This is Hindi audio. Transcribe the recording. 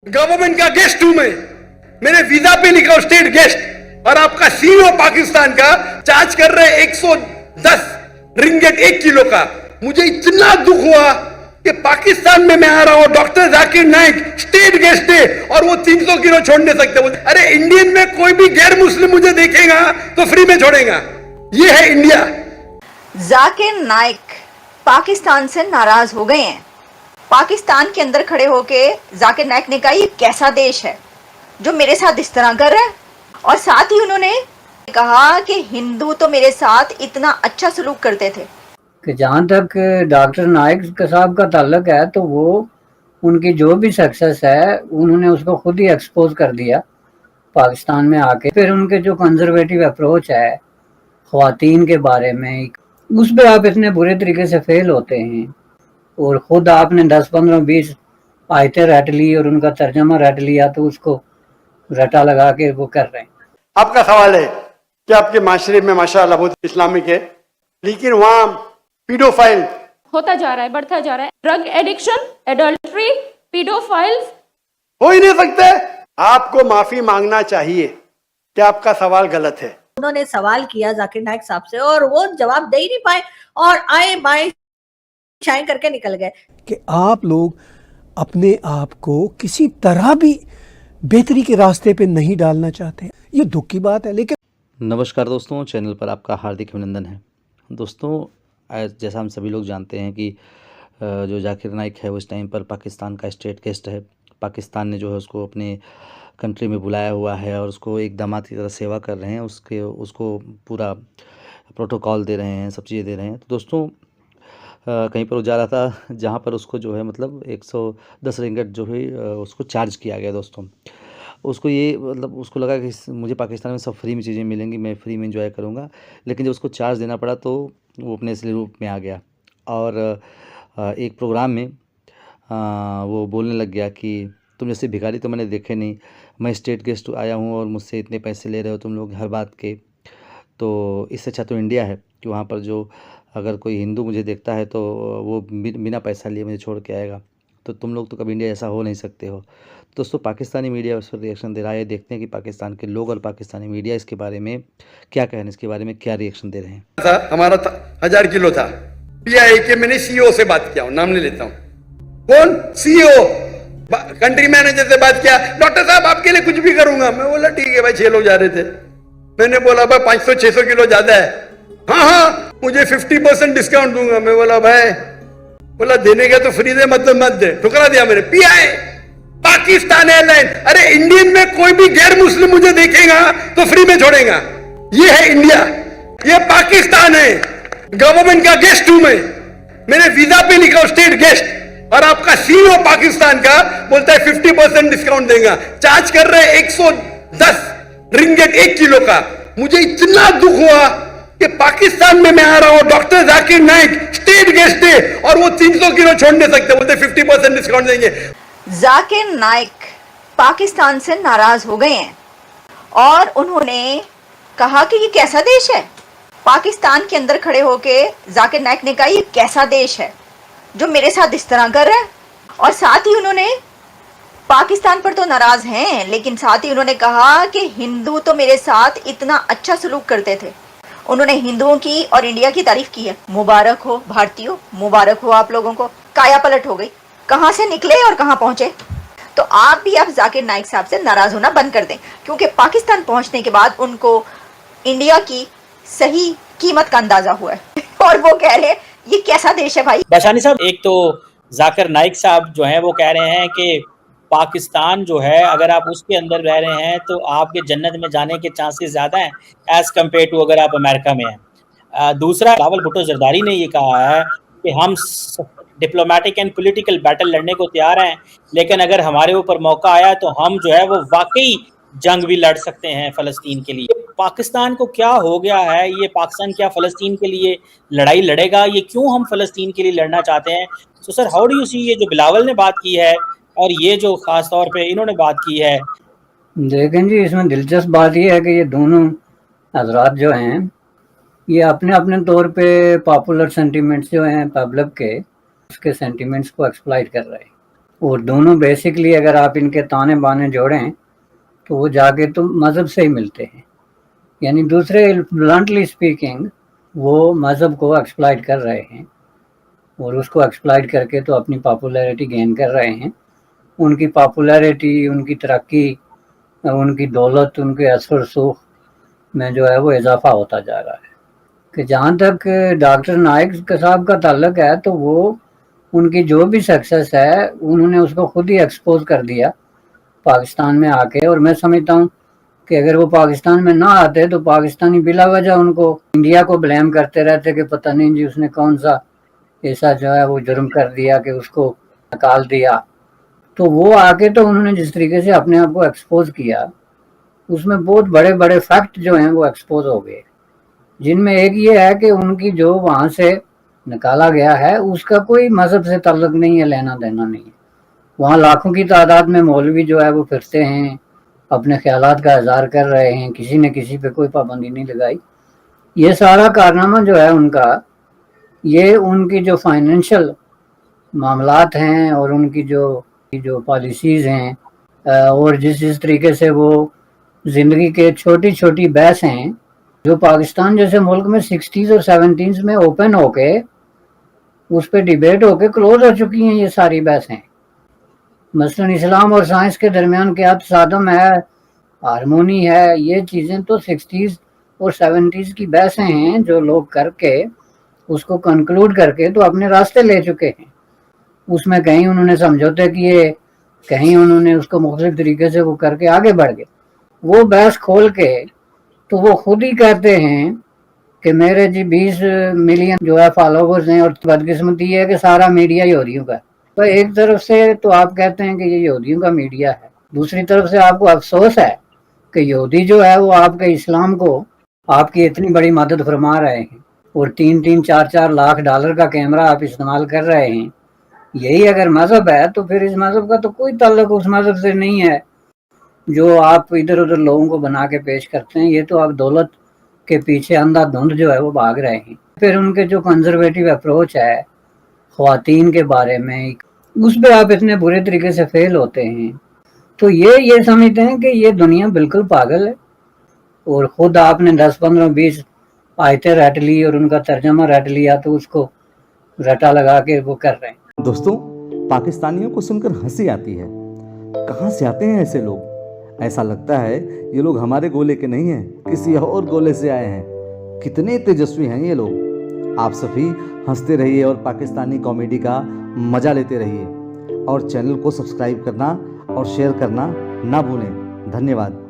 गवर्नमेंट का गेस्ट हूं मैं, मैंने वीजा पे लिखा हूं स्टेट गेस्ट, और आपका सीईओ पाकिस्तान का चार्ज कर रहे 110 रिंगेट 1 किलो का। मुझे इतना दुख हुआ कि पाकिस्तान में मैं आ रहा हूं, doctor Zakir Naik state guest है और वो 300 किलो छोड़ नहीं सकते। बोलते अरे इंडियन में कोई भी गैर मुस्लिम मुझे देखेगा तो फ्री में छोड़ेगा। ये है इंडिया। जाकिर नाइक पाकिस्तान से नाराज हो गए हैं। पाकिस्तान के अंदर खड़े होके जाकिर नाइक ने कहा ये कैसा देश है जो मेरे साथ इस तरह कर रहा है, और साथ ही उन्होंने कहा कि हिंदू तो मेरे साथ इतना अच्छा सलूक करते थे। कि जहाँ तक डॉक्टर नाइक साहब का ताल्लुक है तो वो उनकी जो भी सक्सेस है उन्होंने उसको खुद ही एक्सपोज कर दिया पाकिस्तान में आके। फिर उनके जो कंजर्वेटिव अप्रोच है ख्वातीन के बारे में, उस पर आप इतने बुरे तरीके से फेल होते हैं, और खुद आपने 10, 15, 20 आयतें रट ली और उनका तर्जमा रट लिया, तो उसको रटा लगा के वो कर रहे हैं। आपका सवाल है कि आपके माशरे में माशाअल्लाह बहुत इस्लामिक है, लेकिन वहां पीडोफाइल होता जा रहा है, बढ़ता जा रहा है। ड्रग एडिक्शन, एडल्ट्री, पीडोफाइल्स हो ही नहीं सकते। आपको माफी मांगना चाहिए कि आपका सवाल गलत है। उन्होंने सवाल किया जाकिर नाइक साहब से और वो जवाब दे ही नहीं पाए और आए बाएं शाएं करके निकल गए कि आप लोग अपने आप को किसी तरह भी बेहतरी के रास्ते पे नहीं डालना चाहते। ये दुख की बात है। लेकिन नमस्कार दोस्तों, चैनल पर आपका हार्दिक अभिनंदन है। दोस्तों, जैसा हम सभी लोग जानते हैं कि जो जाकिर नाइक है वो इस टाइम पर पाकिस्तान का स्टेट गेस्ट है। पाकिस्तान ने जो है उसको अपने कंट्री में बुलाया हुआ है और उसको एक दामाद की तरह सेवा कर रहे हैं, उसको पूरा प्रोटोकॉल दे रहे हैं, सब चीज़ें दे रहे हैं। तो दोस्तों, कहीं पर वो जा रहा था जहाँ पर उसको जो है मतलब 110 रिंगट जो है उसको चार्ज किया गया। दोस्तों, उसको ये मतलब उसको लगा कि मुझे पाकिस्तान में सब फ्री में चीज़ें मिलेंगी, मैं फ्री में एंजॉय करूँगा, लेकिन जब उसको चार्ज देना पड़ा तो वो अपने असली रूप में आ गया। और एक प्रोग्राम में वो बोलने लग गया कि तुम जैसे भिखारी तो मैंने देखे नहीं, मैं स्टेट गेस्ट आया हूँ और मुझसे इतने पैसे ले रहे हो तुम लोग हर बात के। तो इससे अच्छा तो इंडिया है कि वहाँ पर जो अगर कोई हिंदू मुझे देखता है तो वो बिना पैसा लिए मुझे छोड़ के आएगा। तो तुम लोग तो कभी इंडिया ऐसा हो नहीं सकते हो। दोस्तों, पाकिस्तानी मीडिया उस पर रिएक्शन दे रहा है। देखते हैं कि पाकिस्तान के लोग और पाकिस्तानी मीडिया इसके बारे में क्या कह रहे हैं, इसके बारे में क्या रिएक्शन दे रहे हैं। हमारा 1000 किलो था। पीआई के मैंने सीईओ से बात किया, नाम नहीं लेता हूं, कौन सीईओ, कंट्री मैनेजर से बात किया, डॉक्टर साहब आपके लिए कुछ भी करूंगा। मैं बोला ठीक है भाई, 6 लोग जा रहे थे। मैंने बोला भाई 500-600 किलो ज्यादा है, हाँ मुझे 50% डिस्काउंट दूंगा। मैं बोला भाई, बोला देने का तो फ्री दे, मत दे। ठुकरा दिया मैंने। पीआई पाकिस्तान एयरलाइन, अरे इंडियन में कोई भी गैर मुस्लिम मुझे देखेगा तो फ्री में छोड़ेगा। ये है इंडिया, ये पाकिस्तान है। गवर्नमेंट का गेस्ट हूं मैं, मैंने वीजा पे लिखा हूं स्टेट गेस्ट, और आपका सीईओ पाकिस्तान का बोलता है 50% डिस्काउंट देगा। चार्ज कर रहे 110 रिंगेट 1 किलो का। मुझे इतना दुख हुआ कि पाकिस्तान में मैं आ रहा हूं, doctor Zakir Naik state guest है और वो 300 किलो छोड़ नहीं सकते। बोलते 50% डिस्काउंट देंगे। जाकिर नाइक पाकिस्तान से नाराज हो गए हैं और उन्होंने कहा कि ये कैसा देश है। पाकिस्तान के अंदर खड़े होके जाकिर नाइक ने कहा ये कैसा देश है जो मेरे साथ इस तरह कर रहा है, और साथ ही उन्होंने पाकिस्तान पर तो नाराज हैं, लेकिन साथ ही उन्होंने कहा कि हिंदू तो मेरे साथ इतना अच्छा सलूक करते थे। उन्होंने हिंदुओं की और इंडिया की तारीफ की है। मुबारक हो भारतीयों, मुबारक हो आप लोगों को। काया पलट हो गई, कहां से निकले और कहां पहुंचे। तो आप भी आप जाकिर नाइक साहब से नाराज होना बंद कर दें, क्योंकि पाकिस्तान पहुंचने के बाद उनको इंडिया की सही कीमत का अंदाजा हुआ है और वो कह रहे हैं ये कैसा देश है भाई। बशानी साहब, एक तो जाकिर नाइक साहब जो हैं वो कह रहे हैं कि पाकिस्तान जो है अगर आप उसके अंदर रह रहे हैं तो आपके जन्नत में जाने के चांसेस ज़्यादा हैं एज़ कम्पेयर टू अगर आप अमेरिका में हैं। दूसरा, बिलावल भुट्टो जरदारी ने ये कहा है कि हम डिप्लोमेटिक एंड पॉलिटिकल बैटल लड़ने को तैयार हैं, लेकिन अगर हमारे ऊपर मौका आया तो हम जो है वो वाकई जंग भी लड़ सकते हैं फ़लस्तीन के लिए। पाकिस्तान को क्या हो गया है, ये पाकिस्तान क्या फ़लस्तीन के लिए लड़ाई लड़ेगा, ये क्यों हम फ़लस्तीन के लिए लड़ना चाहते हैं। So sir, how do you see ये जो बिलावल ने बात की है और ये जो ख़ास तौर पे इन्होंने बात की है। देखें जी, इसमें दिलचस्प बात यह है कि ये दोनों हजरात जो हैं ये अपने अपने तौर पे पॉपुलर सेंटिमेंट्स जो हैं पब्लिक के, उसके सेंटिमेंट्स को एक्सप्लॉइट कर रहे हैं। और दोनों बेसिकली अगर आप इनके ताने बाने जोड़ें तो वो जाके तो मज़हब से ही मिलते हैं। यानी दूसरे ब्लंटली स्पीकिंग वो मज़हब को एक्सप्लॉइट कर रहे हैं और उसको एक्सप्लॉइट करके तो अपनी पॉपुलैरिटी गेन कर रहे हैं। उनकी पॉपुलैरिटी, उनकी तरक्की, उनकी दौलत, उनके असर सुख में जो है वो इजाफा होता जा रहा है। कि जहाँ तक डॉक्टर नाइक साहब का ताल्लुक है तो वो उनकी जो भी सक्सेस है उन्होंने उसको खुद ही एक्सपोज कर दिया पाकिस्तान में आके। और मैं समझता हूँ कि अगर वो पाकिस्तान में ना आते तो पाकिस्तानी बिला वजह उनको इंडिया को ब्लेम करते रहते कि पता नहीं जी उसने कौन सा ऐसा जो है वो जुर्म कर दिया कि उसको निकाल दिया। तो वो आके तो उन्होंने जिस तरीके से अपने आप को एक्सपोज किया उसमें बहुत बड़े बड़े फैक्ट जो हैं वो एक्सपोज हो गए, जिनमें एक ये है कि उनकी जो वहाँ से निकाला गया है उसका कोई मज़हब से ताल्लुक नहीं है, लेना देना नहीं है। वहाँ लाखों की तादाद में मौलवी जो है वो फिरते हैं, अपने ख्यालात का इज़हार कर रहे हैं, किसी ने किसी पे कोई पाबंदी नहीं लगाई। ये सारा कारनामा जो है उनका, ये उनकी जो फाइनेंशियल मामलात हैं और उनकी जो पॉलिसीज़ हैं और जिस तरीके से वो ज़िंदगी के छोटी छोटी बहस हैं जो पाकिस्तान जैसे मुल्क में 60s और 70s में ओपन होके उस पर डिबेट होके क्लोज हो चुकी हैं, ये सारी बहसें। मसलन इस्लाम और साइंस के दरमियान क्या तसादम है, हारमोनी है, ये चीज़ें तो 60s और 70s की बहसें हैं जो लोग करके उसको कंक्लूड करके तो अपने रास्ते ले चुके हैं। उसमें कहीं उन्होंने समझौते किए, कहीं उन्होंने उसको मुख्तलिफ तरीके से वो करके आगे बढ़ गए। वो बहस खोल के तो वो खुद ही कहते हैं कि मेरे जी 20 मिलियन जो है फॉलोवर्स हैं और बदकिस्मती है कि सारा मीडिया यहूदियों का। तो एक तरफ से तो आप कहते हैं कि ये यहूदियों का मीडिया है, दूसरी तरफ से आपको अफसोस है कि यहूदी जो है वो आपके इस्लाम को आपकी इतनी बड़ी मदद फरमा रहे हैं और 3-4 लाख डॉलर का कैमरा आप इस्तेमाल कर रहे हैं। यही अगर मज़हब है तो फिर इस मज़हब का तो कोई ताल्लुक उस मज़हब से नहीं है जो आप इधर उधर लोगों को बना के पेश करते हैं। ये तो आप दौलत के पीछे अंधाधुंध जो है वो भाग रहे हैं। फिर उनके जो कंजर्वेटिव अप्रोच है ख्वातीन के बारे में, उस पर आप इतने बुरे तरीके से फेल होते हैं। तो ये समझते हैं कि ये दुनिया बिल्कुल पागल है और ख़ुद आपने 10, 15, 20 आयतें रट ली और उनका तर्जमा रट लिया तो उसको रटा लगा के वो कर रहे हैं। दोस्तों, पाकिस्तानियों को सुनकर हंसी आती है। कहाँ से आते हैं ऐसे लोग? ऐसा लगता है ये लोग हमारे गोले के नहीं हैं, किसी और गोले से आए हैं। कितने तेजस्वी हैं ये लोग। आप सभी हंसते रहिए और पाकिस्तानी कॉमेडी का मज़ा लेते रहिए और चैनल को सब्सक्राइब करना और शेयर करना ना भूलें। धन्यवाद।